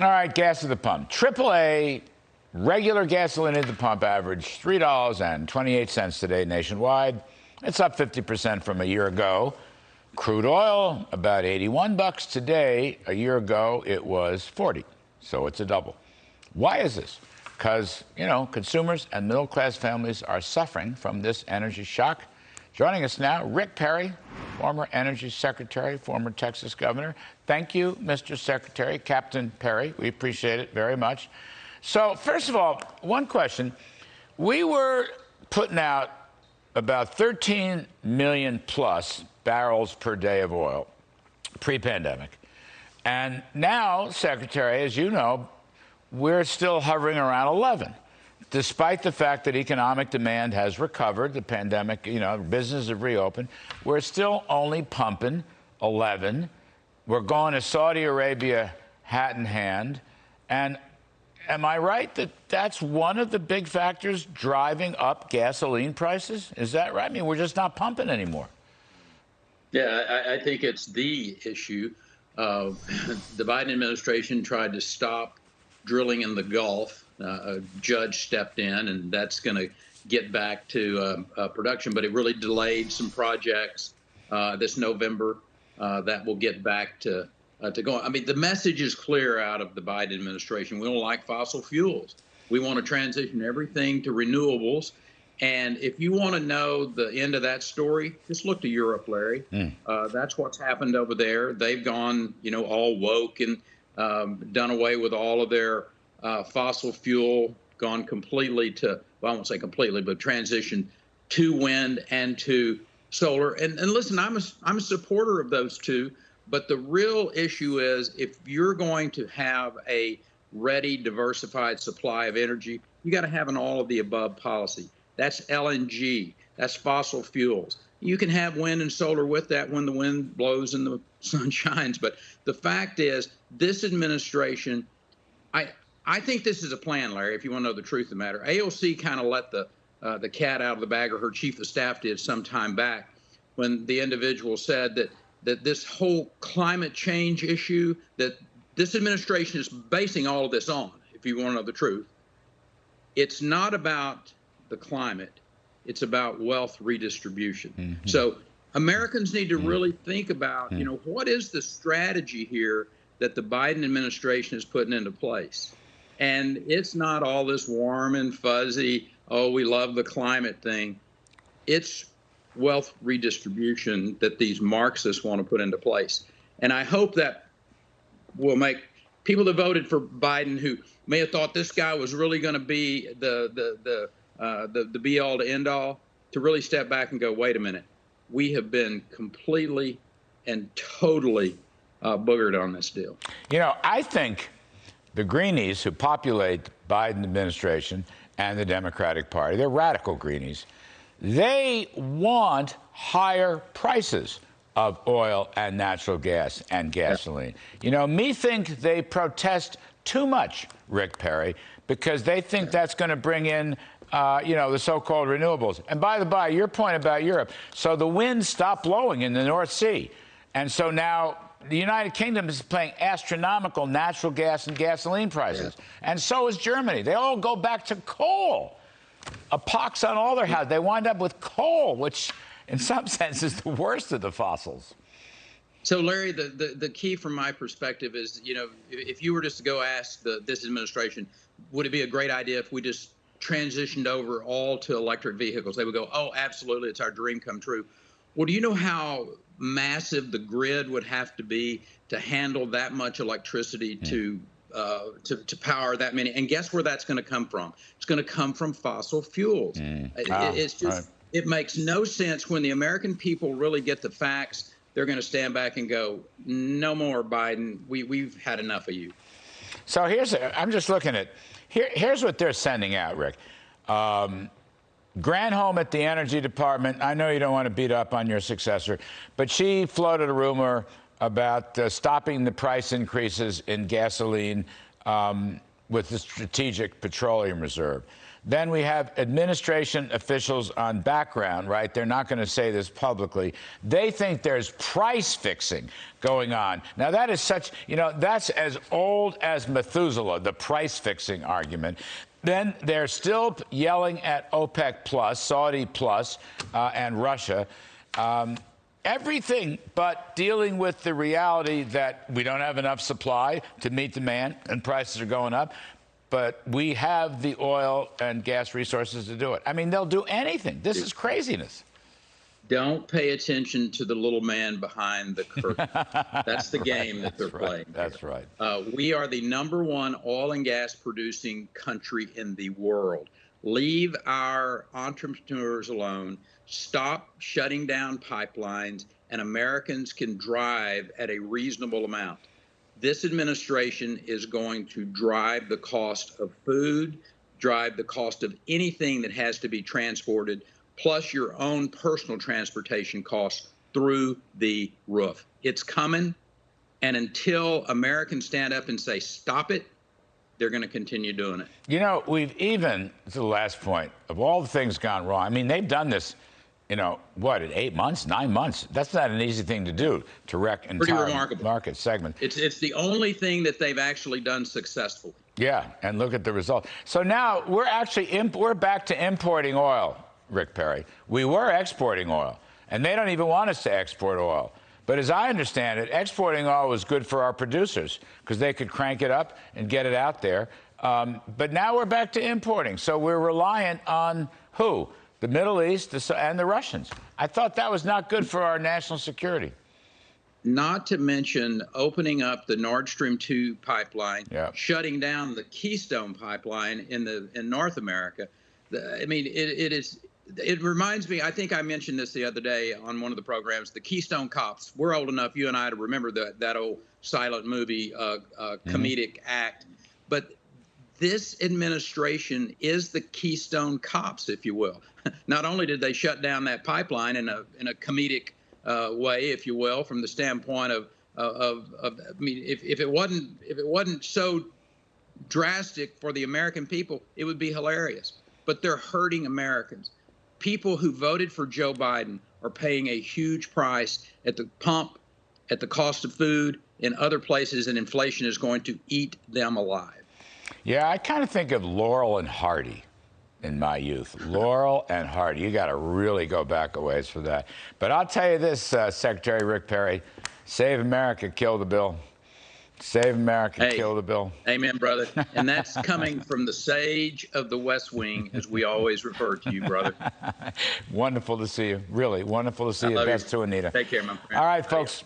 All right, gas at the pump. AAA regular gasoline at the pump averaged $3.28 today nationwide. It's up 50% from a year ago. Crude oil, about 81 bucks today. A year ago, it was 40. So it's a double. Why is this? Because, consumers and middle-class families are suffering from this energy shock. Joining us now, Rick Perry, former Energy Secretary, former Texas governor. Thank you, Mr. Secretary, Captain Perry. We appreciate it very much. So, first of all, one question. We were putting out about 13 million plus barrels per day of oil pre-pandemic. And now, Secretary, as you know, we're still hovering around 11. Despite the fact that economic demand has recovered, the pandemic, businesses have reopened, we're still only pumping 11. We're going to Saudi Arabia hat in hand. And am I right that that's one of the big factors driving up gasoline prices? Is that right? I mean, we're just not pumping anymore. Yeah, I think it's the issue. The Biden administration tried to stop drilling in the Gulf. A judge stepped in, and that's going to get back to production. But it really delayed some projects this November that will get back to going. I mean, the message is clear out of the Biden administration. We don't like fossil fuels. We want to transition everything to renewables. And if you want to know the end of that story, just look to Europe, Larry. That's what's happened over there. They've gone, all woke and done away with all of their fossil fuel, gone completely to, well, I won't say completely, but transition to wind and to solar. And listen, I'm a supporter of those two, but the real issue is if you're going to have a ready, diversified supply of energy, you got to have an all of the above policy. That's LNG, that's fossil fuels. You can have wind and solar with that when the wind blows and the sun shines. But the fact is, this administration, I think this is a plan, Larry, if you want to know the truth of the matter. AOC kind of let the cat out of the bag, or her chief of staff did some time back, when the individual said that this whole climate change issue that this administration is basing all of this on, if you want to know the truth, it's not about the climate. It's about wealth redistribution. Mm-hmm. So Americans need to really think about, what is the strategy here that the Biden administration is putting into place? And it's not all this warm and fuzzy, oh, we love the climate thing. It's wealth redistribution that these Marxists want to put into place. And I hope that will make people that voted for Biden, who may have thought this guy was really going to be the be all to end all, to really step back and go, wait a minute, we have been completely and totally boogered on this deal. I think the Greenies who populate the Biden administration and the Democratic Party, they're radical Greenies, they want higher prices of oil and natural gas and gasoline. Me think they protest too much, Rick Perry, because they think that's going to bring in the so-called renewables. And by the by, your point about Europe, so the winds stopped blowing in the North Sea. And so now the United Kingdom is paying astronomical natural gas and gasoline prices. Yeah. And so is Germany. They all go back to coal. A pox on all their houses. They wind up with coal, which in some sense is the worst of the fossils. So, Larry, the key from my perspective is, if you were just to go ask this administration, would it be a great idea if we just transitioned over all to electric vehicles? They would go, oh, absolutely, it's our dream come true. Well, do you know how massive the grid would have to be to handle that much electricity to power that many? And guess where that's going to come from? It's going to come from fossil fuels. It's just, it makes no sense. When the American people really get the facts, they're going to stand back and go, no more, Biden. We've had enough of you. So I'm just looking at, here's what they're sending out, Rick. Granholm at the Energy Department, I know you don't want to beat up on your successor, but she floated a rumor about stopping the price increases in gasoline with the Strategic Petroleum Reserve. Then we have administration officials on background, right? They're not going to say this publicly. They think there's price fixing going on. Now, that is such, that's as old as Methuselah, the price fixing argument. Then they're still yelling at OPEC Plus, Saudi Plus, and Russia. Everything but dealing with the reality that we don't have enough supply to meet demand and prices are going up. But we have the oil and gas resources to do it. I mean, they'll do anything. This is craziness. Don't pay attention to the little man behind the curtain. That's the game that they're playing. That's right. We are the #1 oil and gas producing country in the world. Leave our entrepreneurs alone. Stop shutting down pipelines, and Americans can drive at a reasonable amount. This administration is going to drive the cost of food, drive the cost of anything that has to be transported, plus your own personal transportation costs through the roof. It's coming, and until Americans stand up and say, stop it, they're going to continue doing it. We've even, to the last point, of all the things gone wrong, I mean, they've done this, in 8 months, 9 months? That's not an easy thing to do, to wreck entire market segment. It's the only thing that they've actually done successfully. Yeah, and look at the result. So now we're back to importing oil, Rick Perry. We were exporting oil, and they don't even want us to export oil. But as I understand it, exporting oil was good for our producers because they could crank it up and get it out there. But now we're back to importing. So we're reliant on who? The Middle East and the Russians. I thought that was not good for our national security. Not to mention opening up the Nord Stream 2 pipeline, shutting down the Keystone pipeline in North America. It reminds me, I think I mentioned this the other day on one of the programs, the Keystone Cops. We're old enough, you and I, to remember that old silent movie, comedic act. But this administration is the Keystone Cops, if you will. Not only did they shut down that pipeline in a comedic way, if you will, from the standpoint of if it wasn't so drastic for the American people, it would be hilarious. But they're hurting Americans. People who voted for Joe Biden are paying a huge price at the pump, at the cost of food, in other places, and inflation is going to eat them alive. Yeah, I kind of think of Laurel and Hardy in my youth. Laurel and Hardy. You got to really go back a ways for that. But I'll tell you this, Secretary Rick Perry, save America, kill the bill. Save America, kill the bill. Amen, brother. And that's coming from the sage of the West Wing, as we always refer to you, brother. Wonderful to see you. Really wonderful to see you. Best to Anita. Take care, my friend. All right, folks.